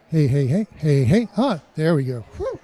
Hey, hey, hey, hey, hey. Ah, there we go. Whew.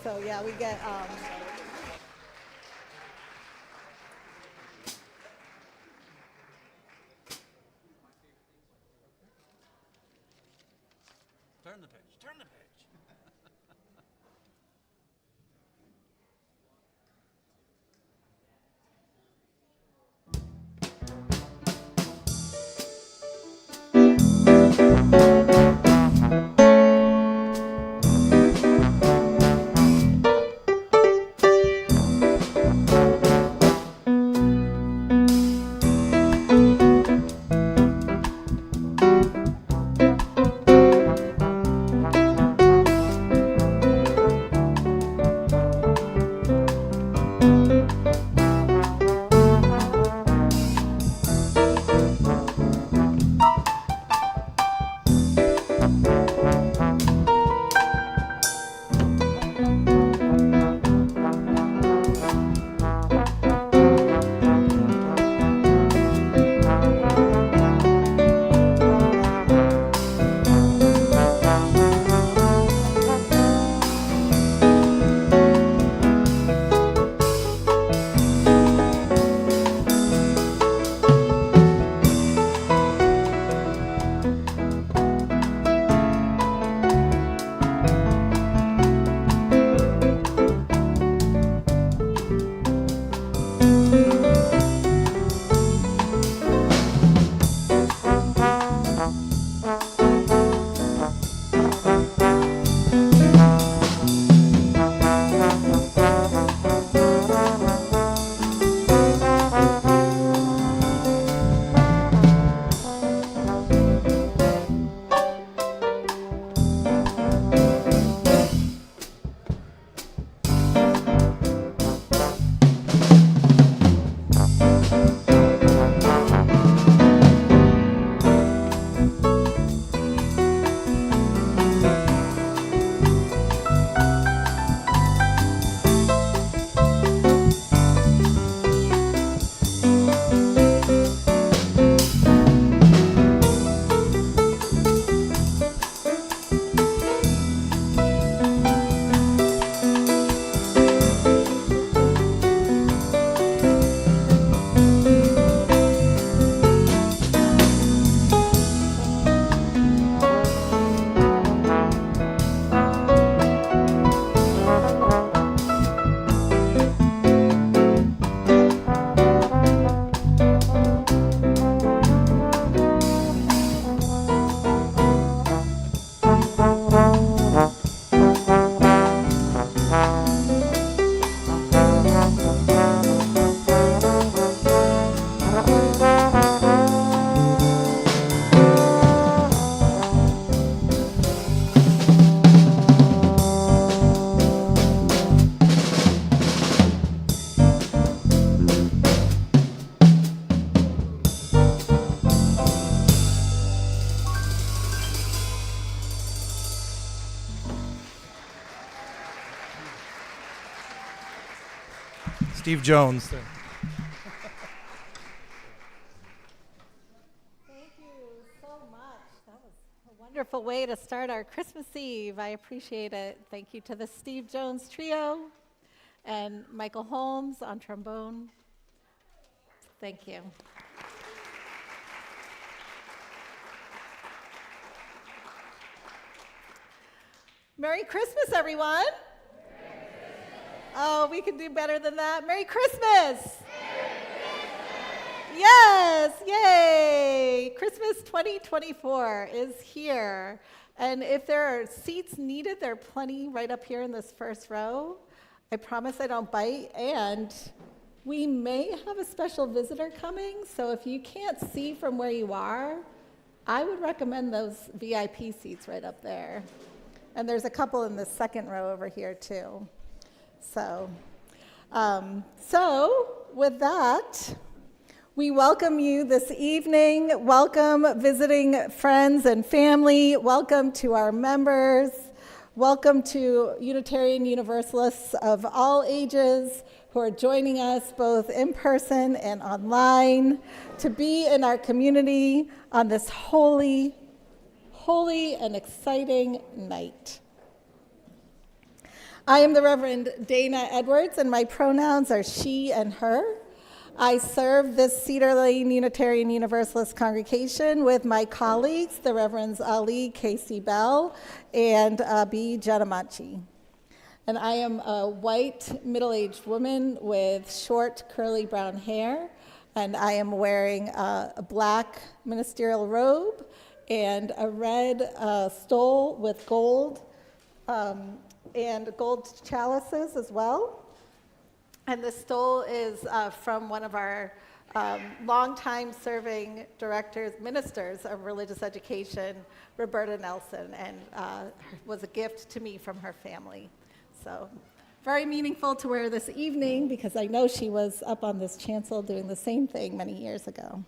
So yeah, we get. Turn the page, turn the page. Steve Jones. Thank you so much. That was a wonderful way to start our Christmas Eve. I appreciate it. Thank you to the Steve Jones Trio and Michael Holmes on trombone. Thank you. Merry Christmas, everyone. Oh, we can do better than that. Merry Christmas! Merry Christmas! Yes, yay! Christmas 2024 is here. And if there are seats needed, there are plenty right up here in this first row. I promise I don't bite. And we may have a special visitor coming, so if you can't see from where you are, I would recommend those VIP seats right up there. And there's a couple in the second row over here, too. So with that, we welcome you this evening. Welcome visiting friends and family. Welcome to our members. Welcome to Unitarian Universalists of all ages who are joining us both in person and online to be in our community on this holy and exciting night. I am the Reverend Dana Edwards, and my pronouns are she and her. I serve this Cedar Lane Unitarian Universalist congregation with my colleagues, the Reverends Ali Casey Bell and B. Janamachi. And I am a white, middle-aged woman with short, curly brown hair, and I am wearing a black ministerial robe and a red stole with gold and gold chalices as well. And the stole is from one of our longtime serving ministers of religious education, Roberta Nelson, and was a gift to me from her family. So very meaningful to wear this evening because I know she was up on this chancel doing the same thing many years ago.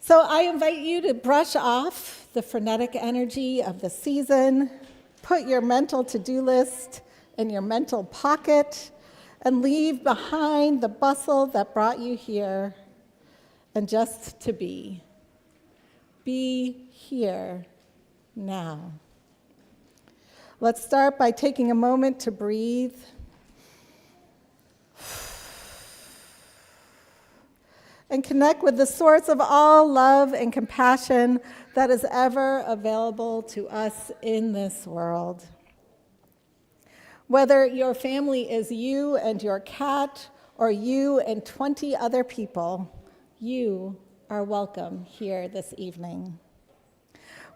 So I invite you to brush off the frenetic energy of the season, put your mental to-do list in your mental pocket, and leave behind the bustle that brought you here, and just to be. Be here now. Let's start by taking a moment to breathe. And connect with the source of all love and compassion that is ever available to us in this world. Whether your family is you and your cat, or you and 20 other people, you are welcome here this evening.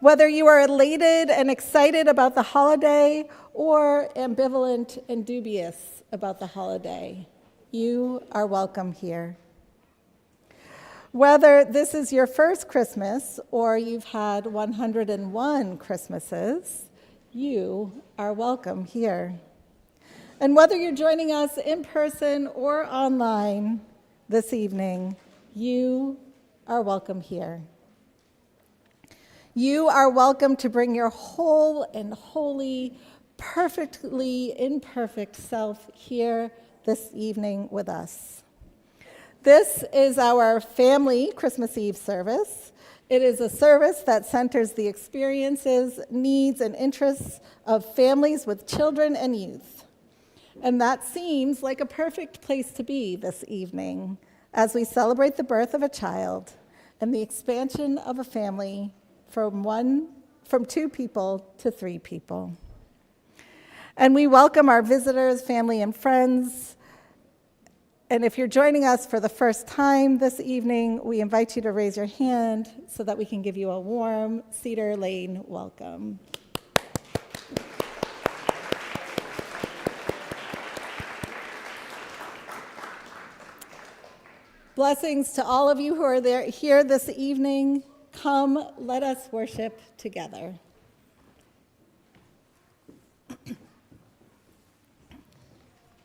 Whether you are elated and excited about the holiday, or ambivalent and dubious about the holiday, you are welcome here. Whether this is your first Christmas or you've had 101 Christmases, you are welcome here. And whether you're joining us in person or online this evening, you are welcome here. You are welcome to bring your whole and holy, perfectly imperfect self here this evening with us. This is our family Christmas Eve service. It is a service that centers the experiences, needs, and interests of families with children and youth. And that seems like a perfect place to be this evening as we celebrate the birth of a child and the expansion of a family from 2 people to 3 people. And we welcome our visitors, family, and friends. And if you're joining us for the first time this evening, we invite you to raise your hand so that we can give you a warm Cedar Lane welcome. Blessings to all of you who are here this evening. Come, let us worship together.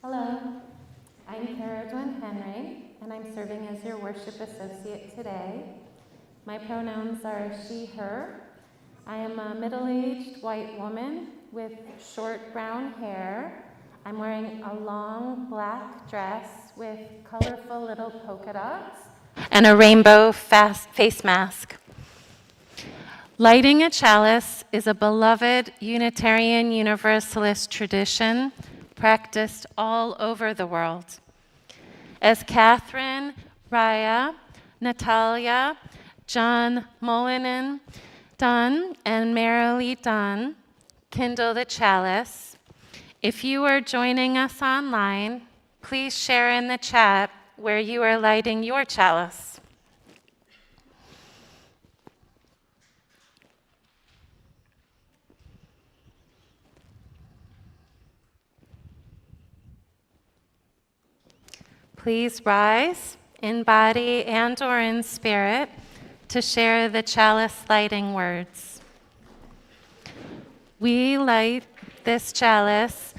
Hello, I'm Kara Joan Henry, and I'm serving as your worship associate today. My pronouns are she, her. I am a middle-aged white woman with short brown hair. I'm wearing a long black dress with colorful little polka dots and a rainbow face mask. Lighting a chalice is a beloved Unitarian Universalist tradition practiced all over the world. As Catherine, Raya, Natalia, John Molinen Dunn, and Marilee Dunn kindle the chalice, if you are joining us online, please share in the chat where you are lighting your chalice. Please rise in body and or in spirit to share the chalice lighting words. We light this chalice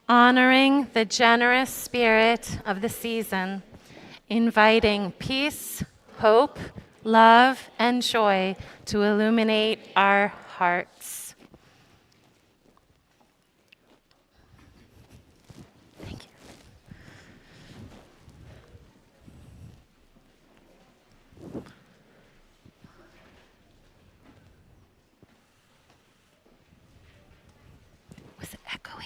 honoring the generous spirit of the season, inviting peace, hope, love, and joy to illuminate our hearts. Thank you. Was it echoey?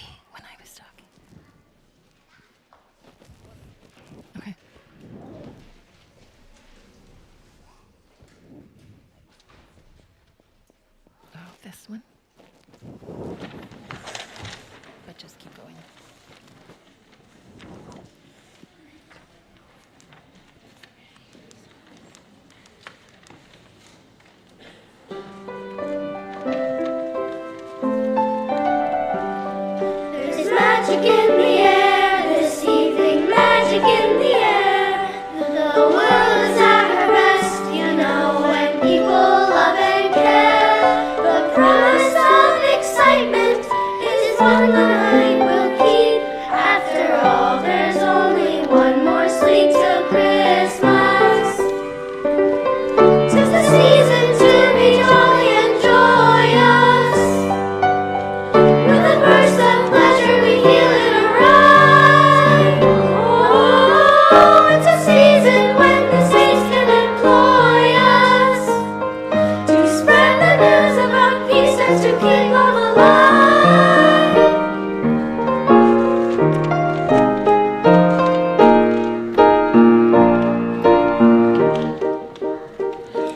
this one. But just keep going. There's magic in the air this evening, magic in the air. The world is at her best, you know, when people love and care. The promise of excitement is one the night will keep. After all, there's only one more sleep till Christmas. 'Tis the season to be jolly and joyous. With a burst of pleasure we feel it arrive. Oh, it's a season when the saints can employ us to spread the news about peace and to keep love alive.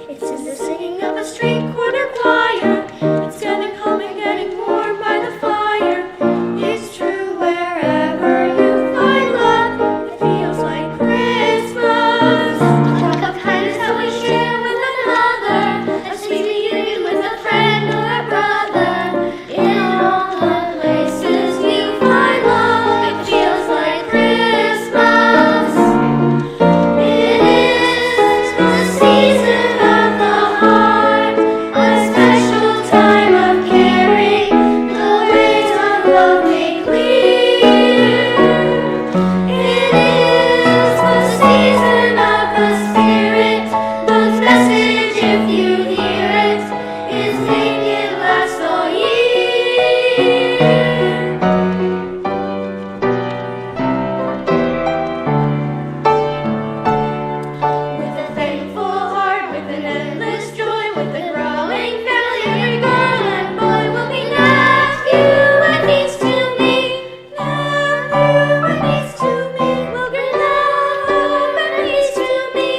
It's in the singing of a street corner choir. It's getting home and getting warm by the fire. It's true wherever you find love, it feels like Christmas. A talk of kindness that we share with another, a sweet reunion with a friend or a brother. In all the places you find love, it feels like Christmas. It is the season of the heart, a special time of caring, the rays of love make clear. It is the season of the Spirit, God's message, if you hear it, is make it last all year. With a thankful heart, with an endless joy, with a growing family, every girl and boy will be nephew and niece to me. Nephew and niece to me. Will bring love and peace to me.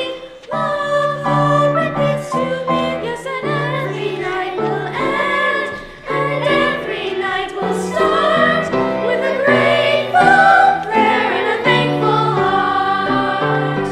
Love, hope, and peace to me. Yes, and every night will end, and every night will start with a grateful prayer and a thankful heart.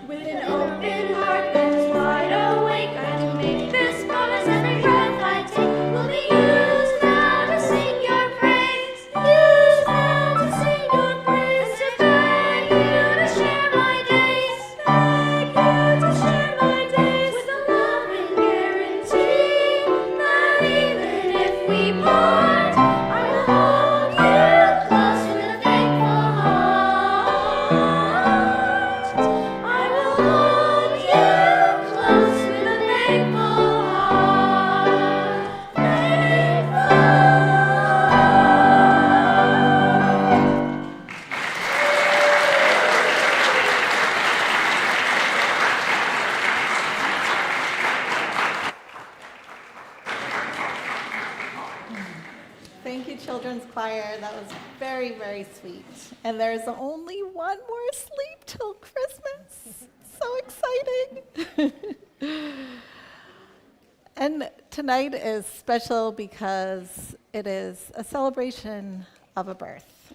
With an open heart that is wide awake, I do make this promise every breath I take will be used now to sing your praise. Used now to sing your praise. To beg you to share my days. Beg you to share my days. With a love and guarantee that even if we part, I will hold you close with a thankful heart. I will hold you close with a thankful heart. Thankful. Thank you, Children's Choir. That was very, very sweet. And there's only one more sleep till Christmas. So exciting. And tonight is special because it is a celebration of a birth.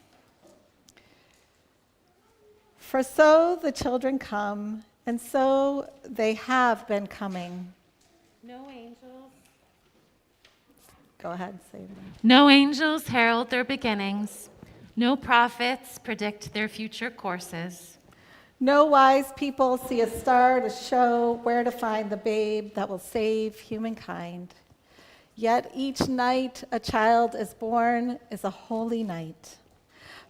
For so the children come, and so they have been coming. No angels. Go ahead, say it again. No angels herald their beginnings. No prophets predict their future courses. No wise people see a star to show where to find the babe that will save humankind. Yet each night a child is born is a holy night.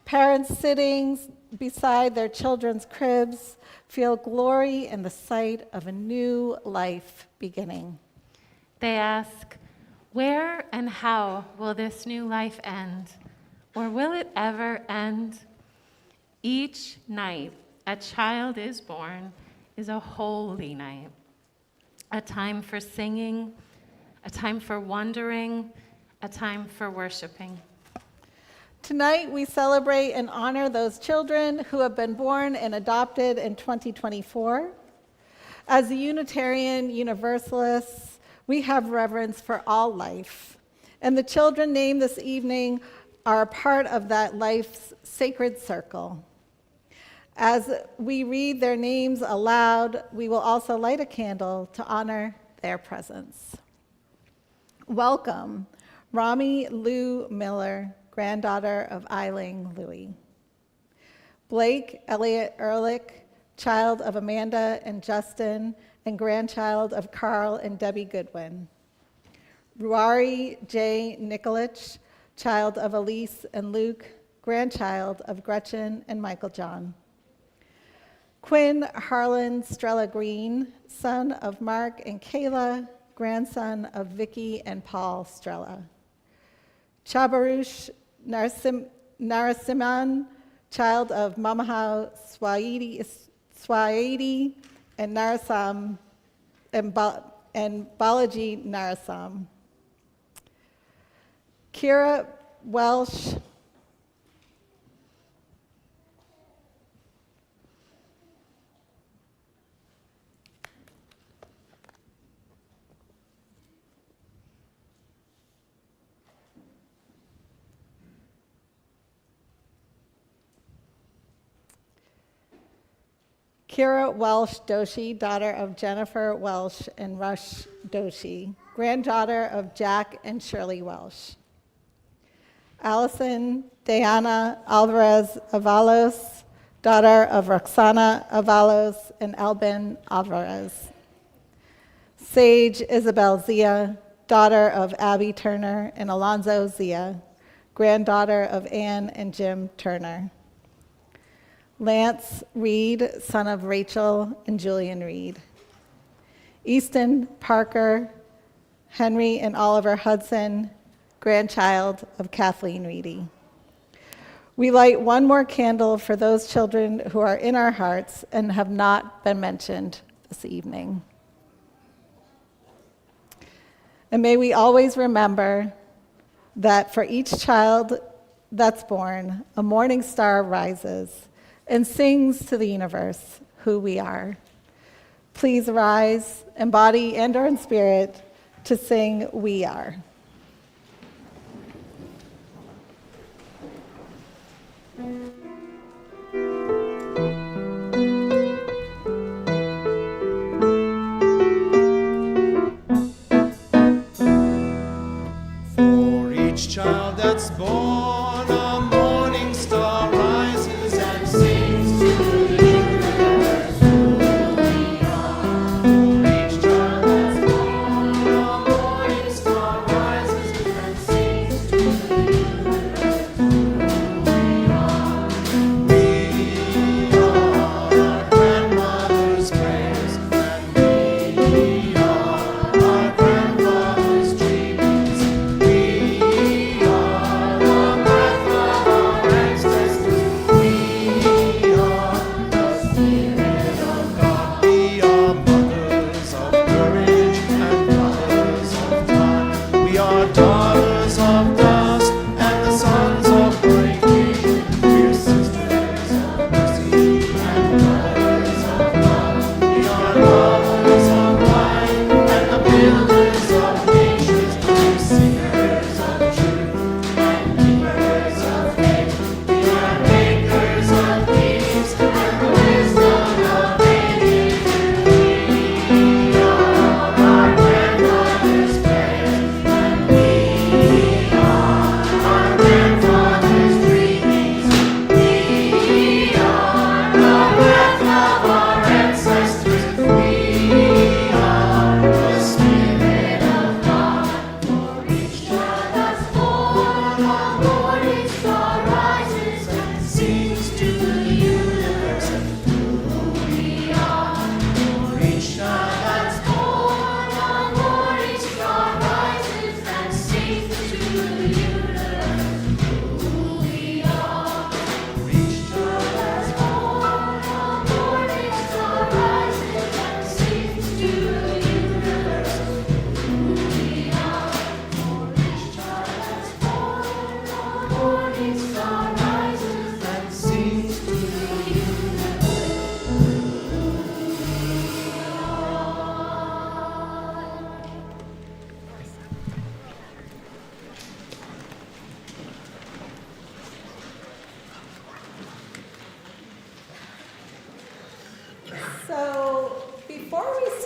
Parents sitting beside their children's cribs feel glory in the sight of a new life beginning. They ask, where and how will this new life end? Or will it ever end? Each night a child is born is a holy night, a time for singing, a time for wondering, a time for worshiping. Tonight we celebrate and honor those children who have been born and adopted in 2024. As a Unitarian Universalists, we have reverence for all life. And the children named this evening are a part of that life's sacred circle. As we read their names aloud, we will also light a candle to honor their presence. Welcome, Rami Lou Miller, granddaughter of Eiling Louie. Blake Elliott Ehrlich, child of Amanda and Justin, and grandchild of Carl and Debbie Goodwin. Ruari J. Nikolich, child of Elise and Luke, grandchild of Gretchen and Michael John. Quinn Harlan Strella Green, son of Mark and Kayla, grandson of Vicky and Paul Strella. Chabarush Narasimhan, child of Mamahau Swaidi and Narasam and Balaji Narasam. Kira Welsh, Kira Welsh Doshi, daughter of Jennifer Welsh and Rush Doshi, granddaughter of Jack and Shirley Welsh. Allison Diana Alvarez Avalos, daughter of Roxana Avalos and Albin Alvarez. Sage Isabel Zia, daughter of Abby Turner and Alonzo Zia, granddaughter of Ann and Jim Turner. Lance Reed, son of Rachel and Julian Reed. Easton Parker, Henry and Oliver Hudson, grandchild of Kathleen Reedy. We light one more candle for those children who are in our hearts and have not been mentioned this evening. And may we always remember that for each child that's born, a morning star rises and sings to the universe who we are. Please rise in body and or in spirit to sing We Are. For each child that's born, a morning star rises and sings to the universe who we are. For each child that's born, a morning star rises and sings to the universe who we are. We are our grandmother's prayers, and we are our grandfather's dreams. We are the grandfather's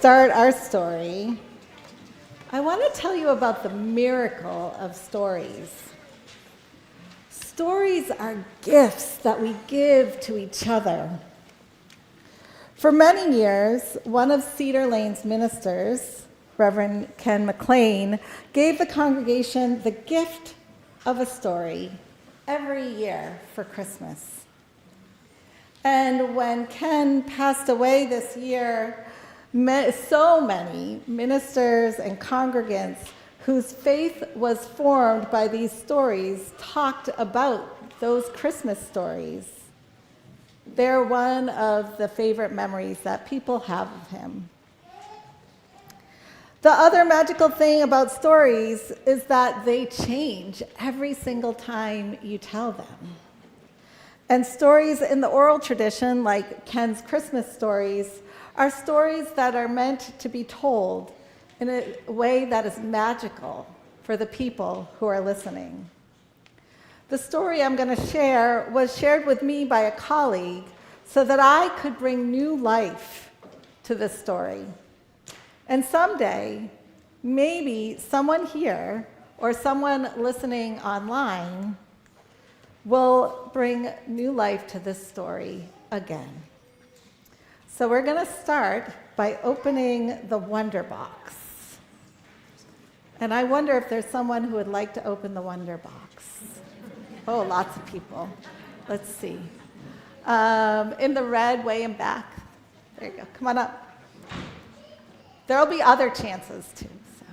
start our story, I want to tell you about the miracle of stories. Stories are gifts that we give to each other. For many years, one of Cedar Lane's ministers, Reverend Ken McLean, gave the congregation the gift of a story every year for Christmas. And when Ken passed away this year, so many ministers and congregants whose faith was formed by these stories talked about those Christmas stories. They're one of the favorite memories that people have of him. The other magical thing about stories is that they change every single time you tell them. And stories in the oral tradition, like Ken's Christmas stories, are stories that are meant to be told in a way that is magical for the people who are listening. The story I'm going to share was shared with me by a colleague so that I could bring new life to this story. And someday, maybe someone here or someone listening online will bring new life to this story again. So we're going to start by opening the Wonder Box. And I wonder if there's someone who would like to open the Wonder Box. Oh, lots of people. Let's see. In the red, way in back. There you go. Come on up. There'll be other chances too. So.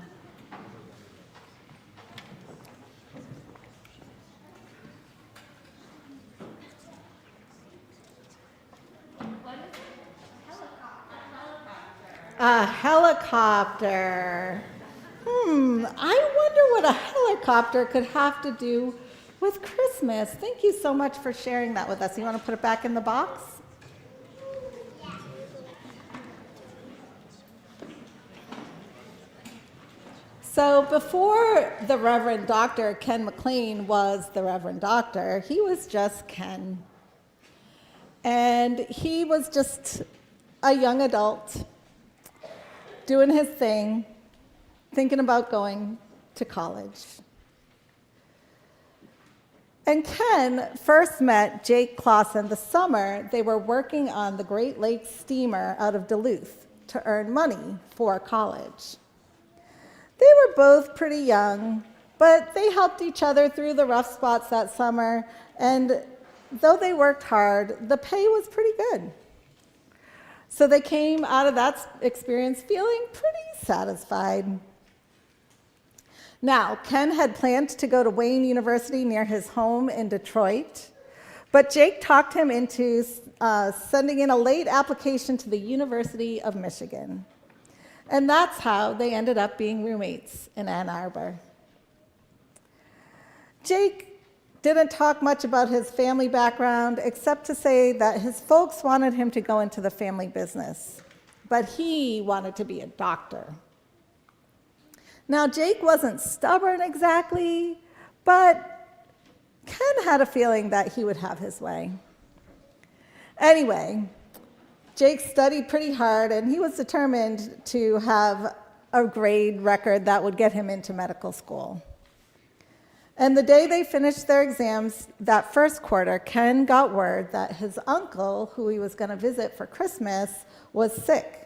A helicopter. I wonder what a helicopter could have to do with Christmas. Thank you so much for sharing that with us. You want to put it back in the box? So before the Reverend Dr. Ken McLean was the Reverend Doctor, he was just Ken. And he was just a young adult doing his thing, thinking about going to college. And Ken first met Jake Clausen the summer they were working on the Great Lakes steamer out of Duluth to earn money for college. They were both pretty young, but they helped each other through the rough spots that summer, and though they worked hard, the pay was pretty good. So they came out of that experience feeling pretty satisfied. Now, Ken had planned to go to Wayne University near his home in Detroit, but Jake talked him into sending in a late application to the University of Michigan. And that's how they ended up being roommates in Ann Arbor. Jake didn't talk much about his family background, except to say that his folks wanted him to go into the family business, but he wanted to be a doctor. Now, Jake wasn't stubborn exactly, but Ken had a feeling that he would have his way. Anyway, Jake studied pretty hard, and he was determined to have a grade record that would get him into medical school. And the day they finished their exams that first quarter, Ken got word that his uncle, who he was going to visit for Christmas, was sick.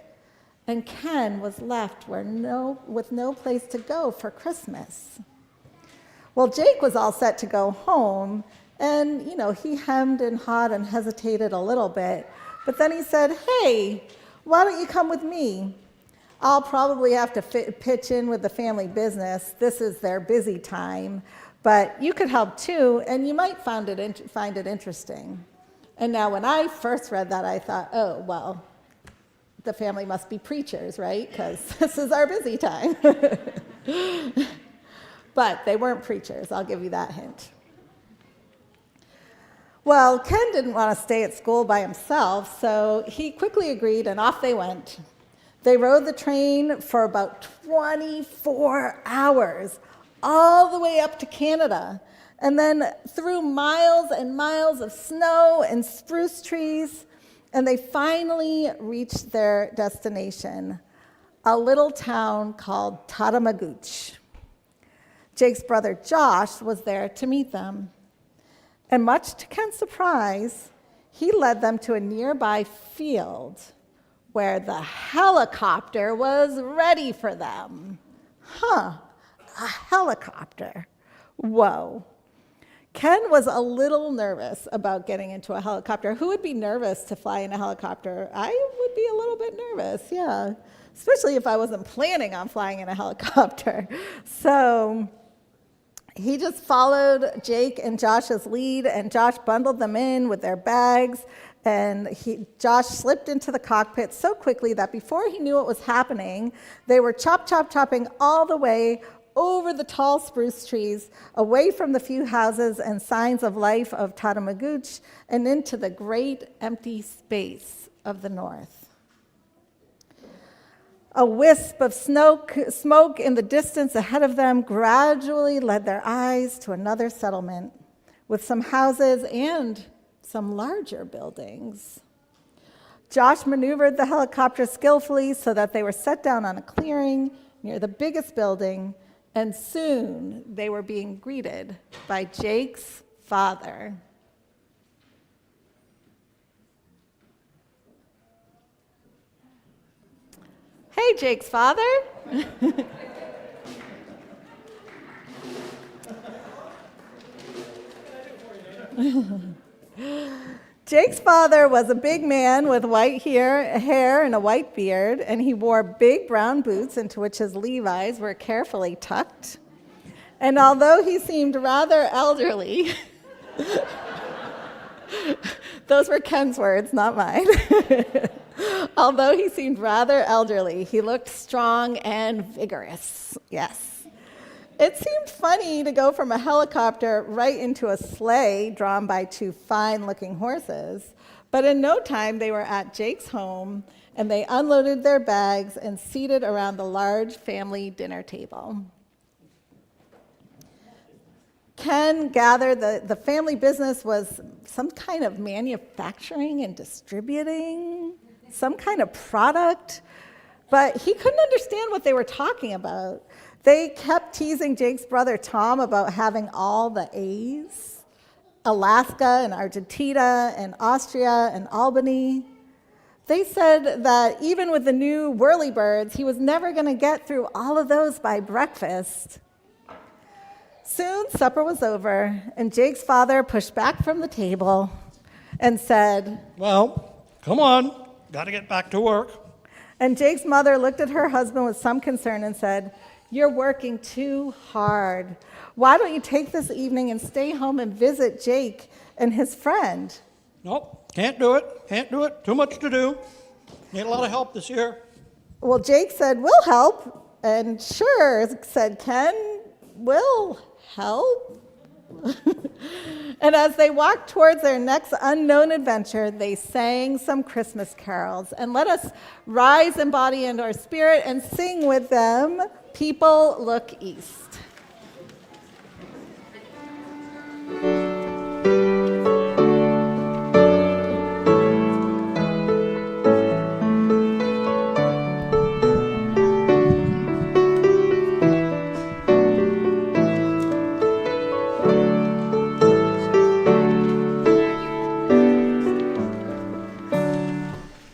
And Ken was left with no place to go for Christmas. Well, Jake was all set to go home, and he hemmed and hawed and hesitated a little bit. But then he said, "Hey, why don't you come with me? I'll probably have to pitch in with the family business. This is their busy time. But you could help too, and you might find it interesting." And now when I first read that, I thought, oh, well, the family must be preachers, right? Because this is our busy time. But they weren't preachers, I'll give you that hint. Well, Ken didn't want to stay at school by himself, so he quickly agreed, and off they went. They rode the train for about 24 hours, all the way up to Canada, and then through miles and miles of snow and spruce trees, and they finally reached their destination, a little town called Tatamagouche. Jake's brother Josh was there to meet them. And much to Ken's surprise, he led them to a nearby field where the helicopter was ready for them. A helicopter. Whoa. Ken was a little nervous about getting into a helicopter. Who would be nervous to fly in a helicopter? I would be a little bit nervous, yeah, especially if I wasn't planning on flying in a helicopter. So he just followed Jake and Josh's lead, and Josh bundled them in with their bags, and Josh slipped into the cockpit so quickly that before he knew what was happening, they were chopping all the way over the tall spruce trees, away from the few houses and signs of life of Tatamagouche, and into the great empty space of the north. A wisp of smoke in the distance ahead of them gradually led their eyes to another settlement with some houses and some larger buildings. Josh maneuvered the helicopter skillfully so that they were set down on a clearing near the biggest building, and soon they were being greeted by Jake's father. Hey, Jake's father. Jake's father was a big man with white hair and a white beard, and he wore big brown boots into which his Levi's were carefully tucked. And although he seemed rather elderly, those were Ken's words, not mine. Although he seemed rather elderly, he looked strong and vigorous, yes. It seemed funny to go from a helicopter right into a sleigh drawn by two fine-looking horses, but in no time they were at Jake's home, and they unloaded their bags and seated around the large family dinner table. Ken gathered the family business was some kind of manufacturing and distributing, some kind of product, but he couldn't understand what they were talking about. They kept teasing Jake's brother Tom about having all the A's, Alaska and Argentina and Austria and Albany. They said that even with the new whirlybirds, he was never going to get through all of those by breakfast. Soon supper was over, and Jake's father pushed back from the table and said, "Well, come on, gotta get back to work." And Jake's mother looked at her husband with some concern and said, "You're working too hard. Why don't you take this evening and stay home and visit Jake and his friend?" Nope, can't do it, too much to do. Need a lot of help this year. Well, Jake said, "We'll help." And sure, said Ken, "We'll help." And as they walked towards their next unknown adventure, they sang some Christmas carols. And let us rise in body and our spirit and sing with them, "People Look East."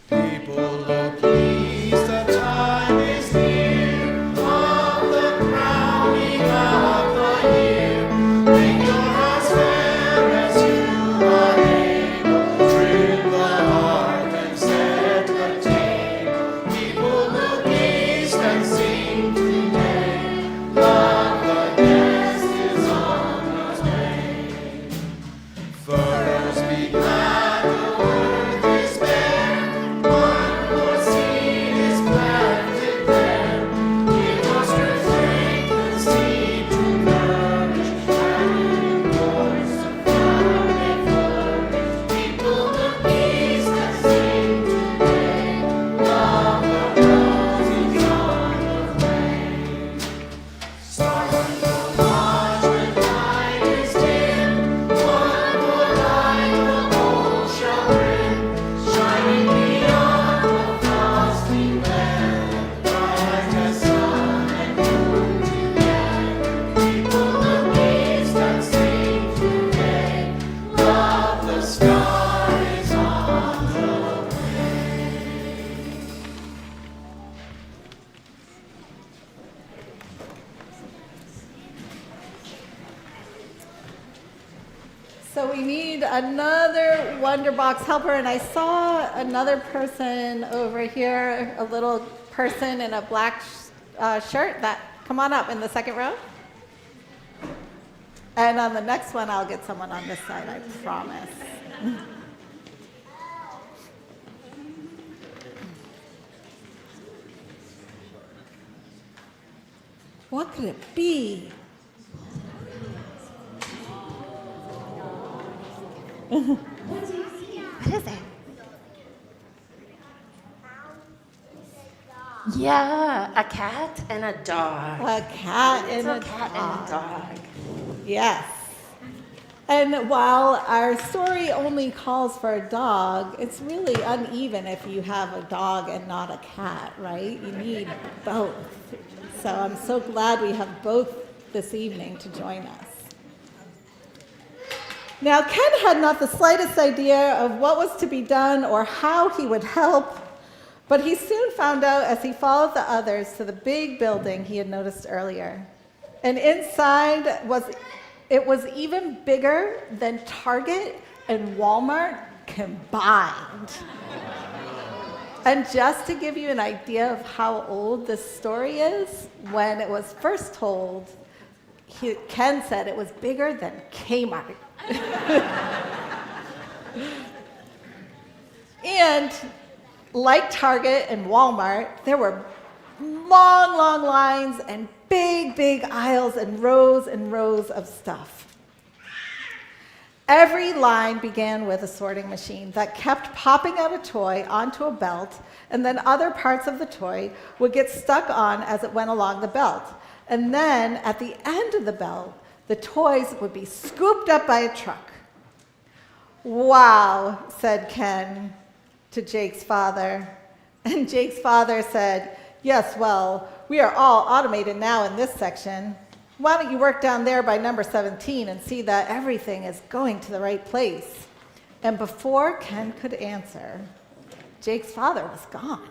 People look east, the time is near, of the crowning So we need another Wonderbox helper, and I saw another person over here, a little person in a black shirt. Come on up in the second row. And on the next one, I'll get someone on this side, I promise. What could it be? What is it? Yeah, a cat and a dog. A cat and a cat dog. and a dog. Yes. And while our story only calls for a dog, it's really uneven if you have a dog and not a cat, right? You need both. So I'm so glad we have both this evening to join us. Now, Ken had not the slightest idea of what was to be done or how he would help, but he soon found out as he followed the others to the big building he had noticed earlier. And inside it was even bigger than Target and Walmart combined. And just to give you an idea of how old this story is, when it was first told, Ken said it was bigger than Kmart. And like Target and Walmart, there were long, long lines and big aisles and rows of stuff. Every line began with a sorting machine that kept popping out a toy onto a belt, and then other parts of the toy would get stuck on as it went along the belt. And then at the end of the belt, the toys would be scooped up by a truck. "Wow," said Ken to Jake's father. And Jake's father said, "Yes, well, we are all automated now in this section. Why don't you work down there by number 17 and see that everything is going to the right place?" And before Ken could answer, Jake's father was gone.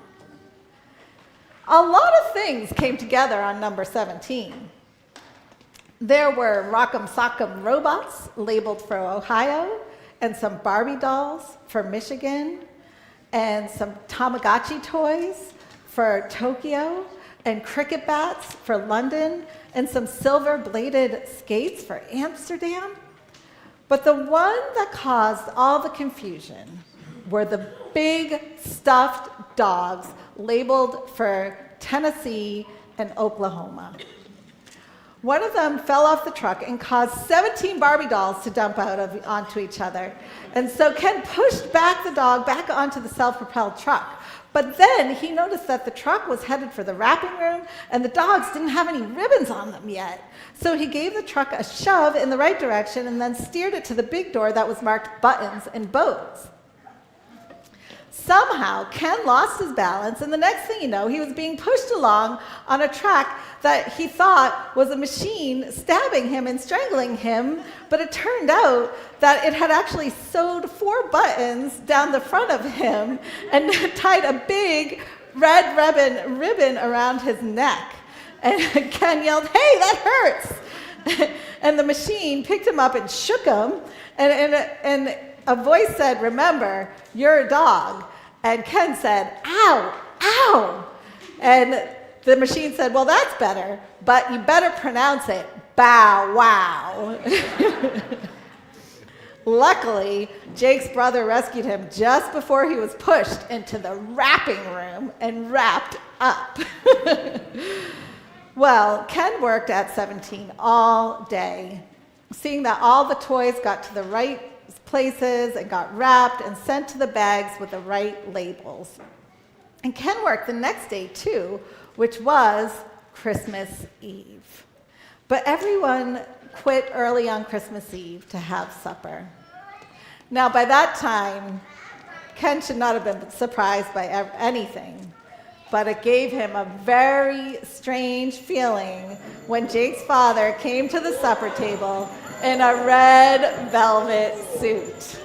A lot of things came together on number 17. There were Rock'em Sock'em robots labeled for Ohio, and some Barbie dolls for Michigan, and some Tamagotchi toys for Tokyo, and cricket bats for London, and some silver-bladed skates for Amsterdam. But the one that caused all the confusion were the big stuffed dogs labeled for Tennessee and Oklahoma. One of them fell off the truck and caused 17 Barbie dolls to dump onto each other. And so Ken pushed back the dog back onto the self-propelled truck. But then he noticed that the truck was headed for the wrapping room, and the dogs didn't have any ribbons on them yet. So he gave the truck a shove in the right direction and then steered it to the big door that was marked buttons and bows. Somehow, Ken lost his balance, and the next thing you know, he was being pushed along on a track that he thought was a machine stabbing him and strangling him, but it turned out that it had actually sewed 4 buttons down the front of him and tied a big red ribbon around his neck. And Ken yelled, "Hey, that hurts!" And the machine picked him up and shook him, and a voice said, "Remember, you're a dog." And Ken said, "Ow, ow." And the machine said, "Well, that's better, but you better pronounce it bow wow." Luckily, Jake's brother rescued him just before he was pushed into the wrapping room and wrapped up. Well, Ken worked at 17 all day, seeing that all the toys got to the right places and got wrapped and sent to the bags with the right labels. And Ken worked the next day too, which was Christmas Eve. But everyone quit early on Christmas Eve to have supper. Now, by that time, Ken should not have been surprised by anything, but it gave him a very strange feeling when Jake's father came to the supper table in a red velvet suit.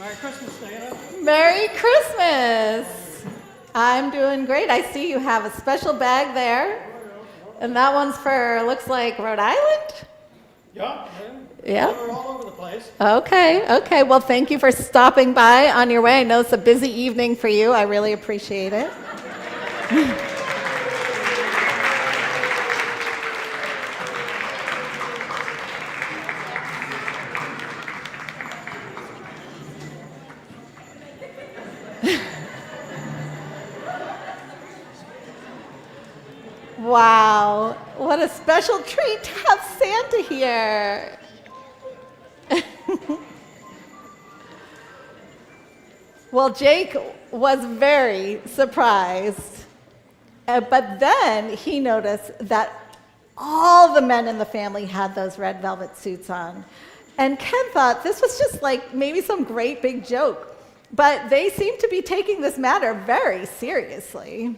Merry Christmas, Diana. Merry Christmas. I'm doing great. I see you have a special bag there. And that one's for, looks like Rhode Island? Yeah, Yeah. We're all over the place. Okay. Well, thank you for stopping by on your way. I know it's a busy evening for you. I really appreciate it. Wow, what a special treat to have Santa here. Well, Jake was very surprised, but then he noticed that all the men in the family had those red velvet suits on. And Ken thought this was just like maybe some great big joke, but they seemed to be taking this matter very seriously.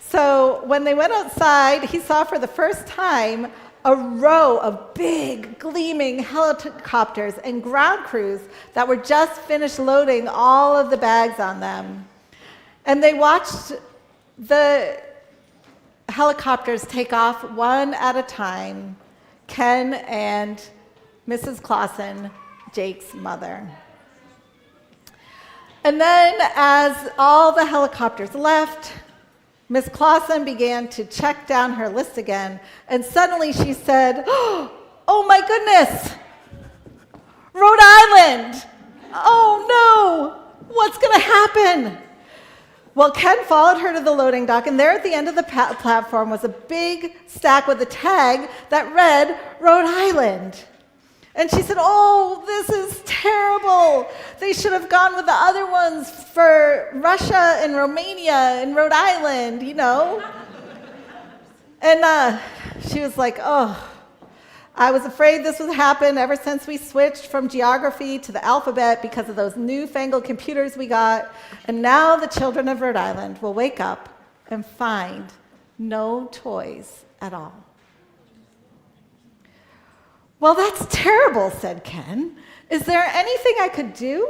So when they went outside, he saw for the first time a row of big, gleaming helicopters and ground crews that were just finished loading all of the bags on them. And they watched the helicopters take off one at a time, Ken and Mrs. Clausen, Jake's mother. And then as all the helicopters left, Miss Clausen began to check down her list again, and suddenly she said, "Oh my goodness, Rhode Island! Oh no, what's gonna happen?" Well, Ken followed her to the loading dock, and there at the end of the platform was a big stack with a tag that read Rhode Island. And she said, "Oh, this is terrible. They should have gone with the other ones for Russia and Romania and Rhode Island, you know." And she was like, "Oh, I was afraid this would happen ever since we switched from geography to the alphabet because of those newfangled computers we got. And now the children of Rhode Island will wake up and find no toys at all." "Well, that's terrible," said Ken. "Is there anything I could do?"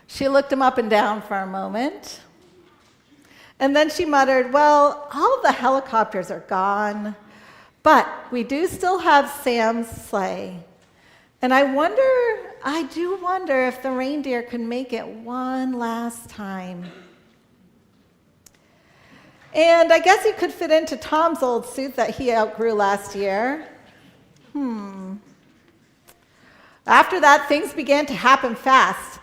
She looked him up and down for a moment. And then she muttered, "Well, all of the helicopters are gone, but we do still have Sam's sleigh. And I do wonder if the reindeer can make it one last time." And I guess he could fit into Tom's old suit that he outgrew last year. After that, things began to happen fast.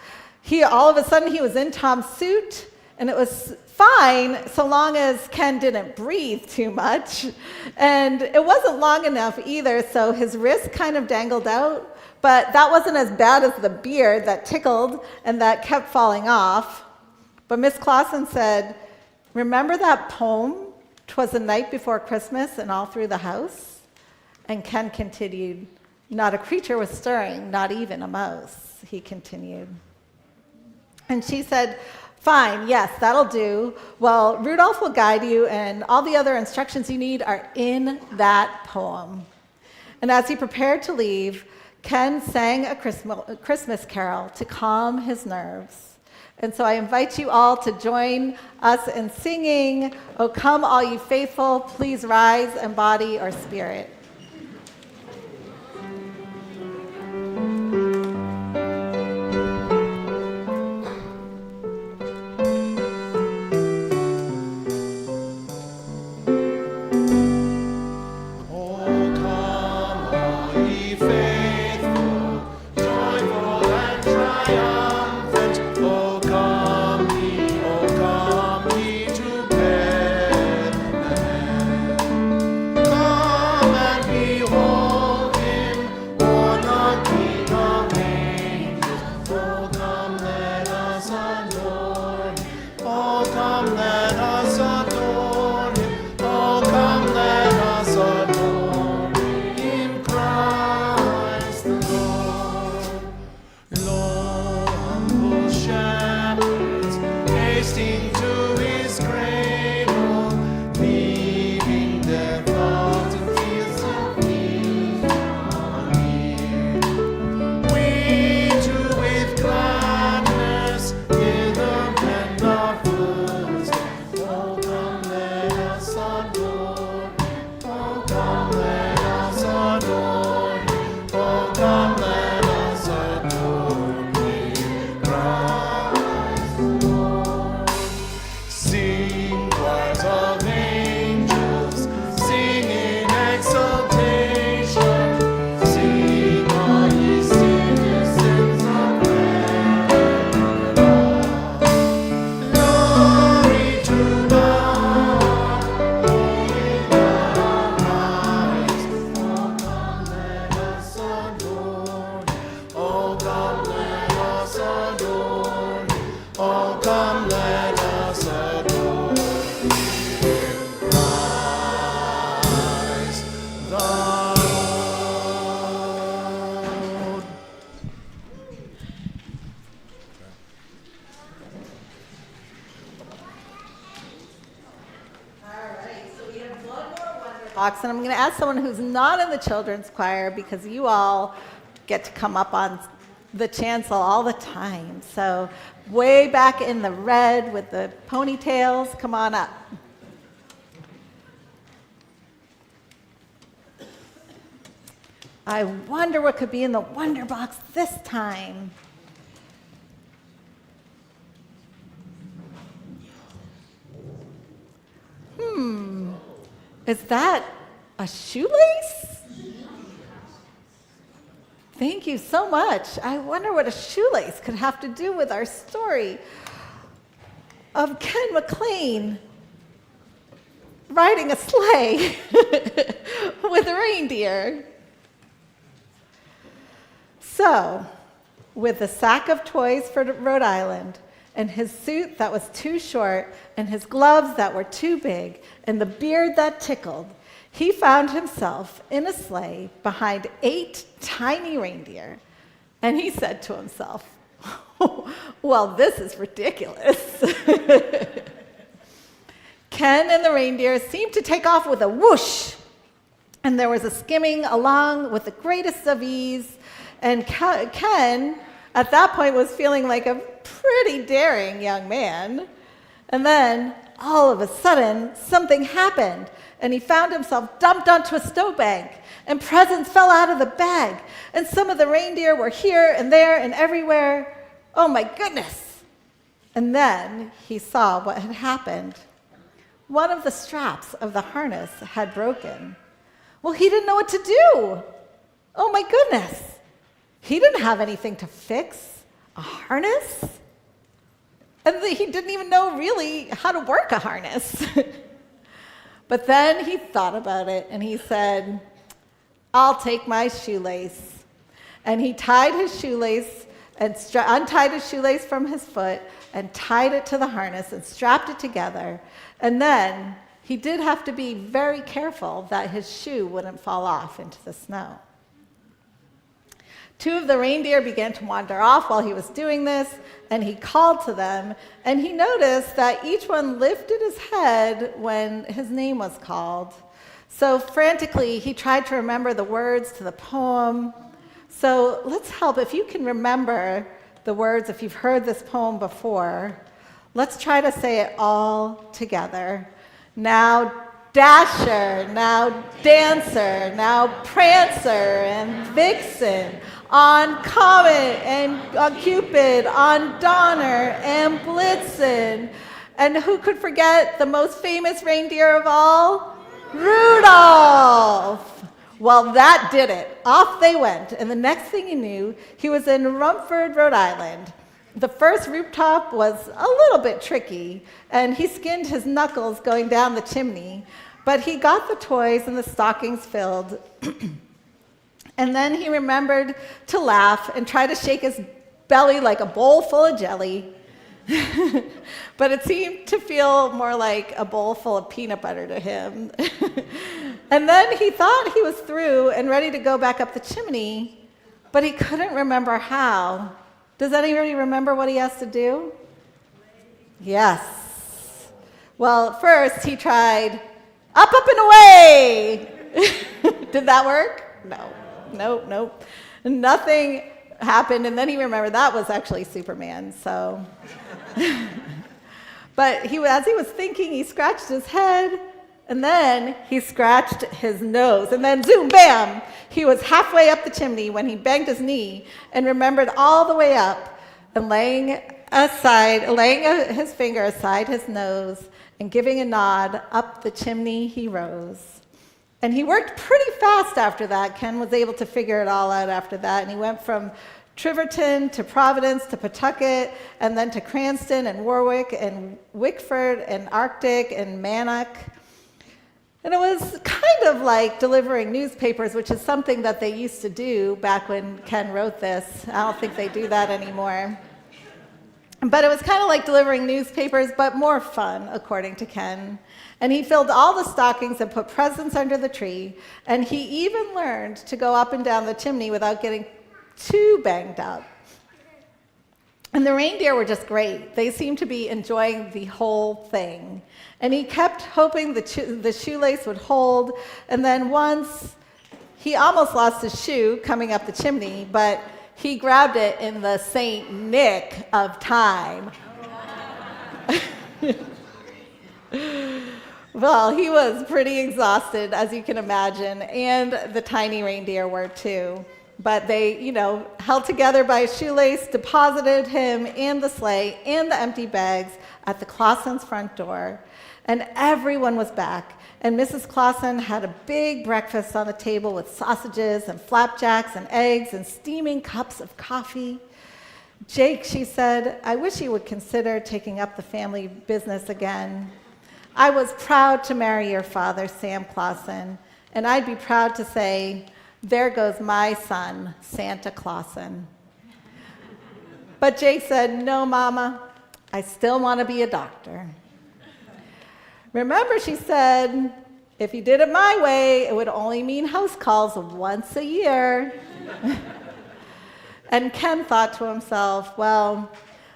All of a sudden, he was in Tom's suit, and it was fine so long as Ken didn't breathe too much. And it wasn't long enough either, so his wrist kind of dangled out, but that wasn't as bad as the beard that tickled and that kept falling off. But Miss Clausen said, "Remember that poem, 'Twas the night before Christmas and all through the house?" And Ken continued, "Not a creature was stirring, not even a mouse," he continued. And she said, "Fine, yes, that'll do. Well, Rudolph will guide you, and all the other instructions you need are in that poem." And as he prepared to leave, Ken sang a Christmas carol to calm his nerves. And so I invite you all to join us in singing, "O come all you faithful, please rise in body or spirit." Come box, and I'm going to ask someone who's not in the children's choir because you all get to come up on the chancel all the time. So way back in the red with the ponytails, come on up. I wonder what could be in the wonder box this time. Is that a shoelace? Thank you so much. I wonder what a shoelace could have to do with our story of Ken McLean riding a sleigh with a reindeer. So, with a sack of toys for Rhode Island, and his suit that was too short, and his gloves that were too big, and the beard that tickled, he found himself in a sleigh behind 8 tiny reindeer. And he said to himself, well, this is ridiculous. Ken and the reindeer seemed to take off with a whoosh, and there was a skimming along with the greatest of ease, and Ken, at that point, was feeling like a pretty daring young man. And then, all of a sudden, something happened, and he found himself dumped onto a snowbank, and presents fell out of the bag, and some of the reindeer were here and there and everywhere. Oh my goodness! And then he saw what had happened. One of the straps of the harness had broken. Well, he didn't know what to do. Oh my goodness! He didn't have anything to fix a harness. And he didn't even know really how to work a harness. But then he thought about it and he said, I'll take my shoelace. And he tied his shoelace and untied his shoelace from his foot and tied it to the harness and strapped it together. And then he did have to be very careful that his shoe wouldn't fall off into the snow. 2 of the reindeer began to wander off while he was doing this, and he called to them, and he noticed that each one lifted his head when his name was called. So frantically, he tried to remember the words to the poem. So let's help. If you can remember the words, if you've heard this poem before, let's try to say it all together. Now, Dasher, now Dancer, now Prancer and Vixen, on Comet and on Cupid, on Donner and Blitzen. And who could forget the most famous reindeer of all? Rudolph! Well, that did it. Off they went, and the next thing you knew, he was in Rumford, Rhode Island. The first rooftop was a little bit tricky, and he skinned his knuckles going down the chimney, but he got the toys and the stockings filled. And then he remembered to laugh and try to shake his belly like a bowl full of jelly. But it seemed to feel more like a bowl full of peanut butter to him. And then he thought he was through and ready to go back up the chimney, but he couldn't remember how. Does anybody remember what he has to do? Yes. Well, first he tried up, up, and away. Did that work? No. Nope. Nothing happened, and then he remembered that was actually Superman, so. But as he was thinking, he scratched his head, and then he scratched his nose, and then zoom, bam! He was halfway up the chimney when he banged his knee and remembered all the way up, and laying his finger aside his nose and giving a nod up the chimney he rose. And he worked pretty fast after that. Ken was able to figure it all out after that, and he went from Triverton to Providence to Pawtucket, and then to Cranston and Warwick and Wickford and Arctic and Mannock. And it was kind of like delivering newspapers, which is something that they used to do back when Ken wrote this. I don't think they do that anymore. But it was kind of like delivering newspapers, but more fun, according to Ken. And he filled all the stockings and put presents under the tree, and he even learned to go up and down the chimney without getting too banged up. And the reindeer were just great. They seemed to be enjoying the whole thing. And he kept hoping the shoelace would hold. And then once, he almost lost his shoe coming up the chimney, but he grabbed it in the Saint Nick of time. Well, he was pretty exhausted, as you can imagine, and the tiny reindeer were too. But they, held together by a shoelace, deposited him and the sleigh and the empty bags at the Clausen's front door. And everyone was back. And Mrs. Clausen had a big breakfast on the table with sausages and flapjacks and eggs and steaming cups of coffee. Jake, she said, I wish you would consider taking up the family business again. I was proud to marry your father, Sam Clausen, and I'd be proud to say, there goes my son, Santa Clausen. But Jake said, no, Mama, I still want to be a doctor. Remember, she said, if you did it my way, it would only mean house calls once a year. And Ken thought to himself, well,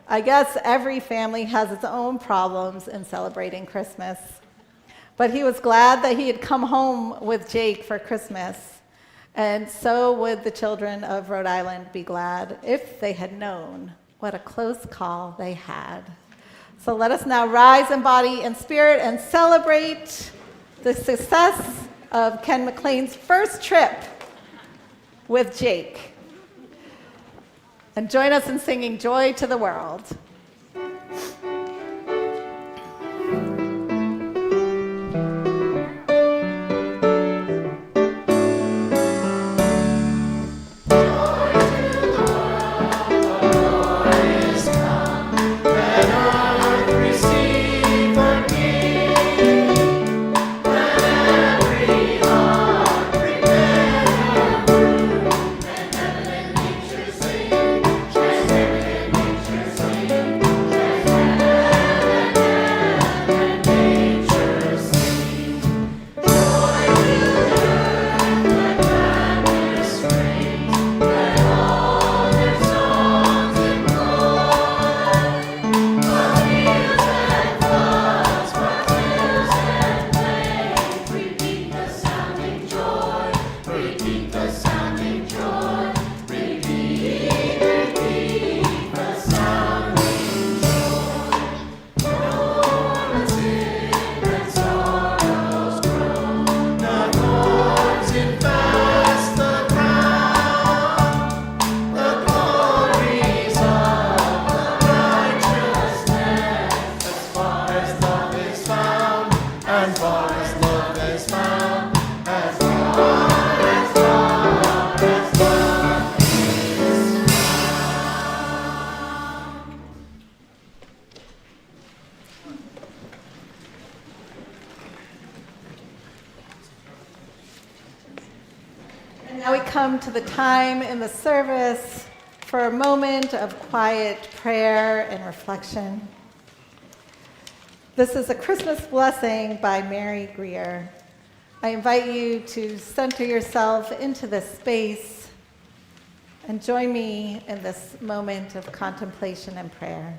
I guess every family has its own problems in celebrating Christmas. But he was glad that he had come home with Jake for Christmas. And so would the children of Rhode Island be glad if they had known what a close call they had. So let us now rise in body and spirit and celebrate the success of Ken McLean's first trip with Jake. And join us in singing Joy to the World. Now we come to the time in the service for a moment of quiet prayer and reflection. This is a Christmas blessing by Mary Greer. I invite you to center yourself into this space and join me in this moment of contemplation and prayer.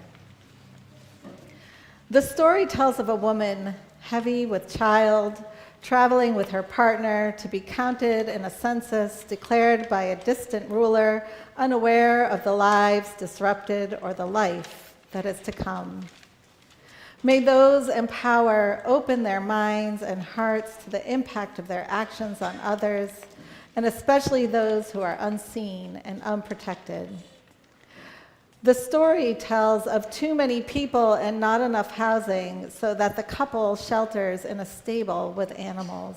The story tells of a woman heavy with child, traveling with her partner to be counted in a census declared by a distant ruler, unaware of the lives disrupted or the life that is to come. May those in power open their minds and hearts to the impact of their actions on others, and especially those who are unseen and unprotected. The story tells of too many people and not enough housing, so that the couple shelters in a stable with animals.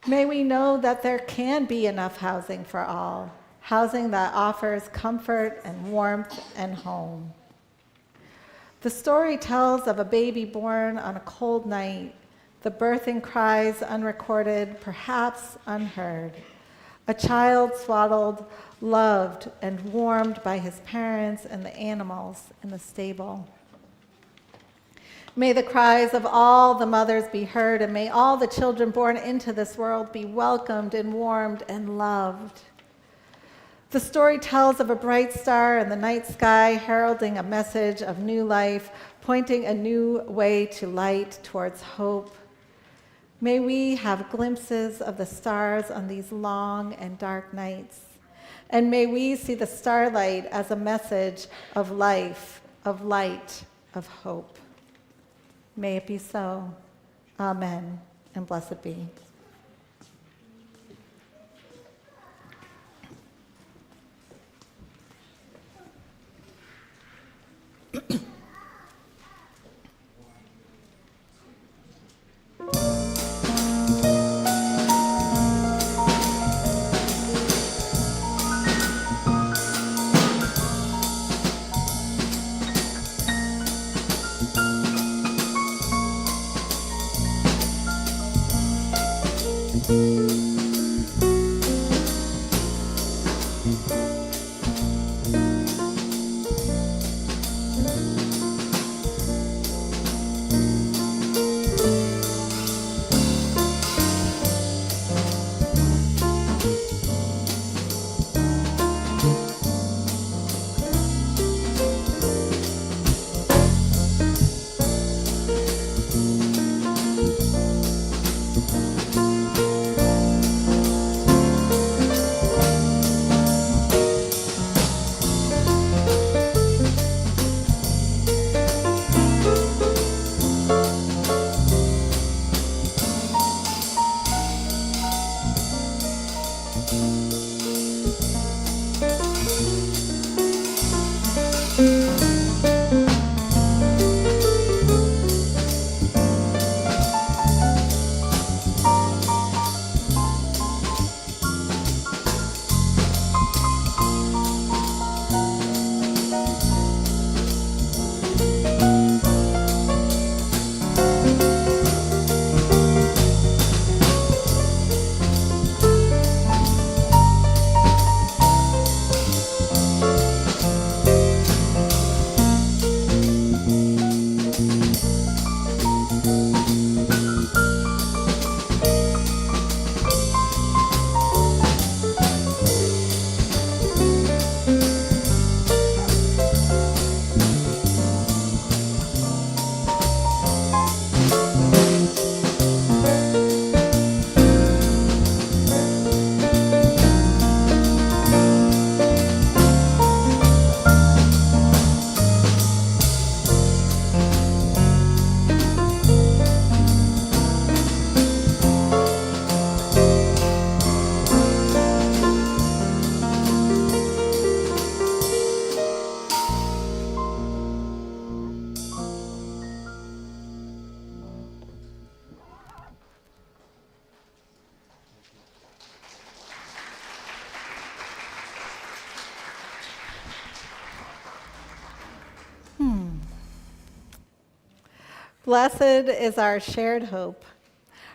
May we know that there can be enough housing for all, housing that offers comfort and warmth and home. The story tells of a baby born on a cold night, the birthing cries unrecorded, perhaps unheard. A child swaddled, loved, and warmed by his parents and the animals in the stable. May the cries of all the mothers be heard, and may all the children born into this world be welcomed and warmed and loved. The story tells of a bright star in the night sky, heralding a message of new life, pointing a new way to light towards hope. May we have glimpses of the stars on these long and dark nights. And may we see the starlight as a message of life, of light, of hope. May it be so. Amen, and blessed be. Blessed is our shared hope,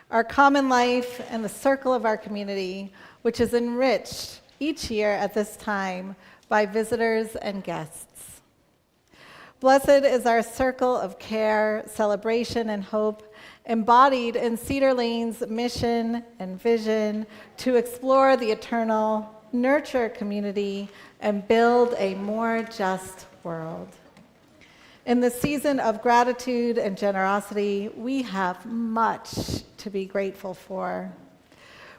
our common life, and the circle of our community, which is enriched each year at this time by visitors and guests. Blessed is our circle of care, celebration, and hope, embodied in Cedar Lane's mission and vision to explore the eternal, nurture community, and build a more just world. In the season of gratitude and generosity, we have much to be grateful for.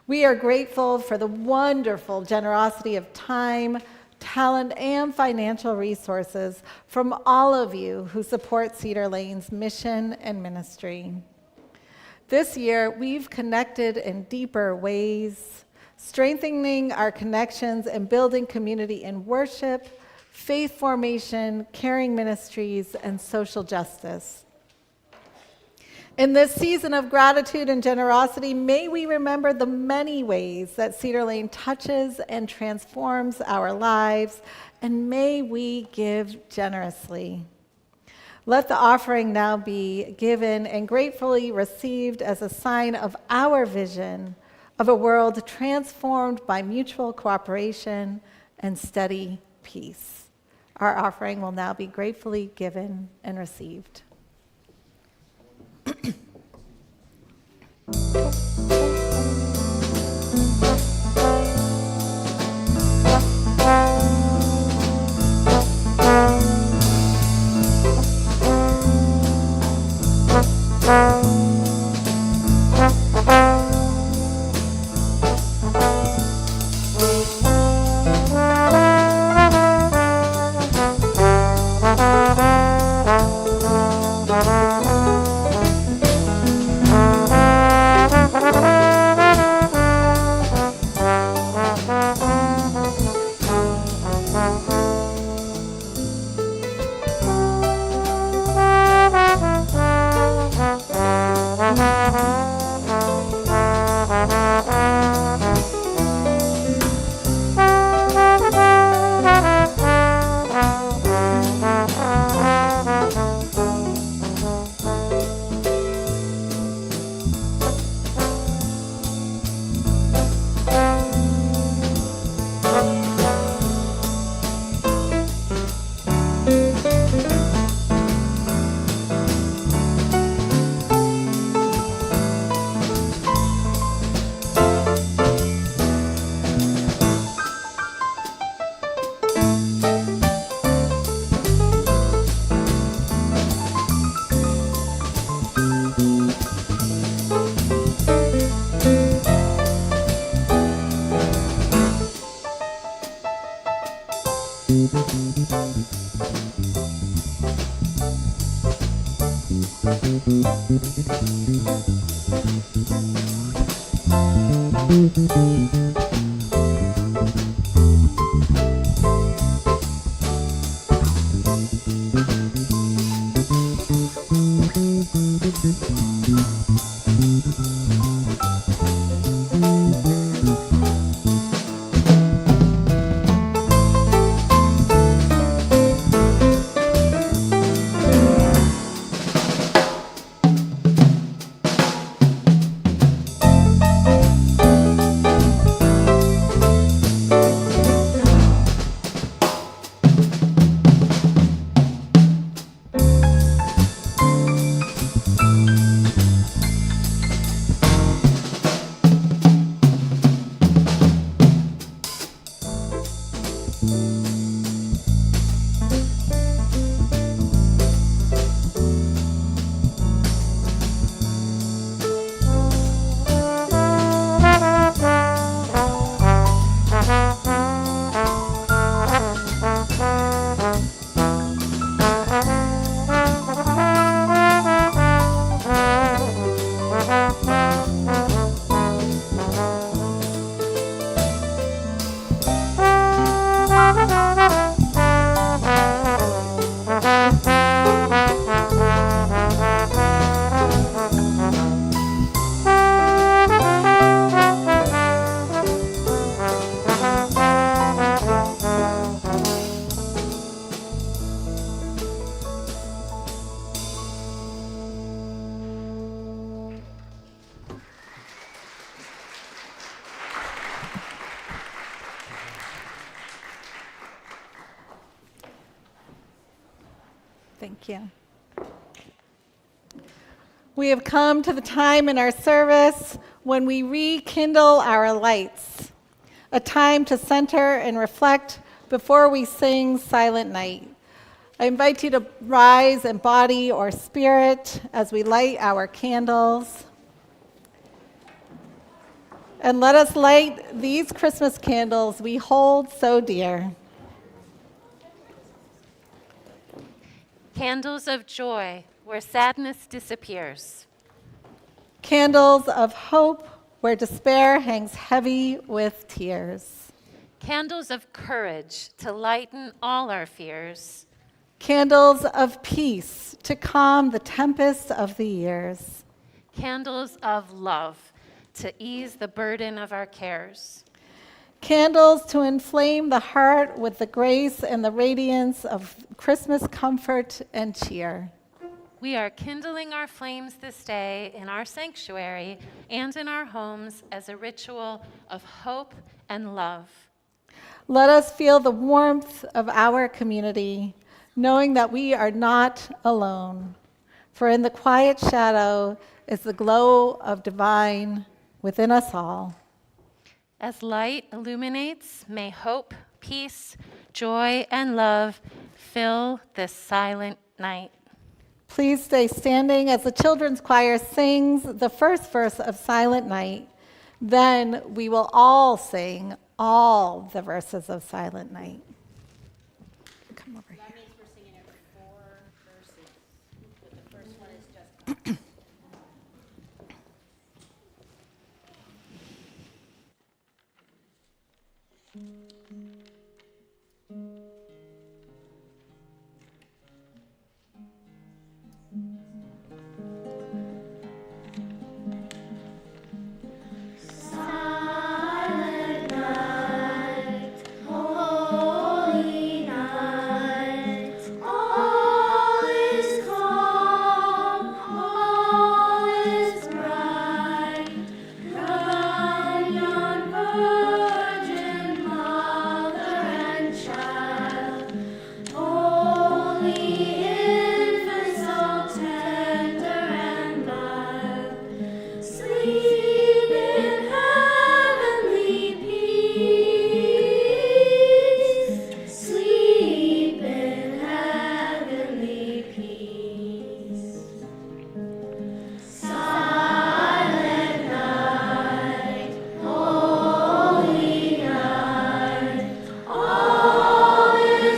We are grateful for the wonderful generosity of time, talent, and financial resources from all of you who support Cedar Lane's mission and ministry. This year, we've connected in deeper ways, strengthening our connections and building community in worship, faith formation, caring ministries, and social justice. In this season of gratitude and generosity, may we remember the many ways that Cedar Lane touches and transforms our lives, and may we give generously. Let the offering now be given and gratefully received as a sign of our vision of a world transformed by mutual cooperation and steady peace. Our offering will now be gratefully given and received. Thank you. We have come to the time in our service when we rekindle our lights, a time to center and reflect before we sing Silent Night. I invite you to rise in body or spirit as we light our candles. And let us light these Christmas candles we hold so dear. Candles of joy where sadness disappears. Candles of hope where despair hangs heavy with tears. Candles of courage to lighten all our fears. Candles of peace to calm the tempest of the years. Candles of love to ease the burden of our cares. Candles to inflame the heart with the grace and the radiance of Christmas comfort and cheer. We are kindling our flames this day in our sanctuary and in our homes as a ritual of hope and love. Let us feel the warmth of our community, knowing that we are not alone. For in the quiet shadow is the glow of divine within us all. As light illuminates, may hope, peace, joy, and love fill this silent night. Please stay standing as the children's choir sings the first verse of Silent Night. Then we will all sing all the verses of Silent Night. Come over here. That means we're singing it 4 verses, but the first one is just Silent night, holy night, all is calm, all is bright. Come, young virgin mother and child, holy infant so tender and mild. Sleep in heavenly peace. Sleep in heavenly peace. Silent night, holy night, all is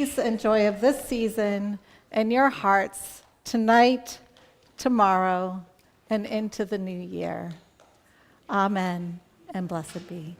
peace and joy of this season in your hearts tonight, tomorrow, and into the new year. Amen, and blessed be.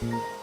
Thank you.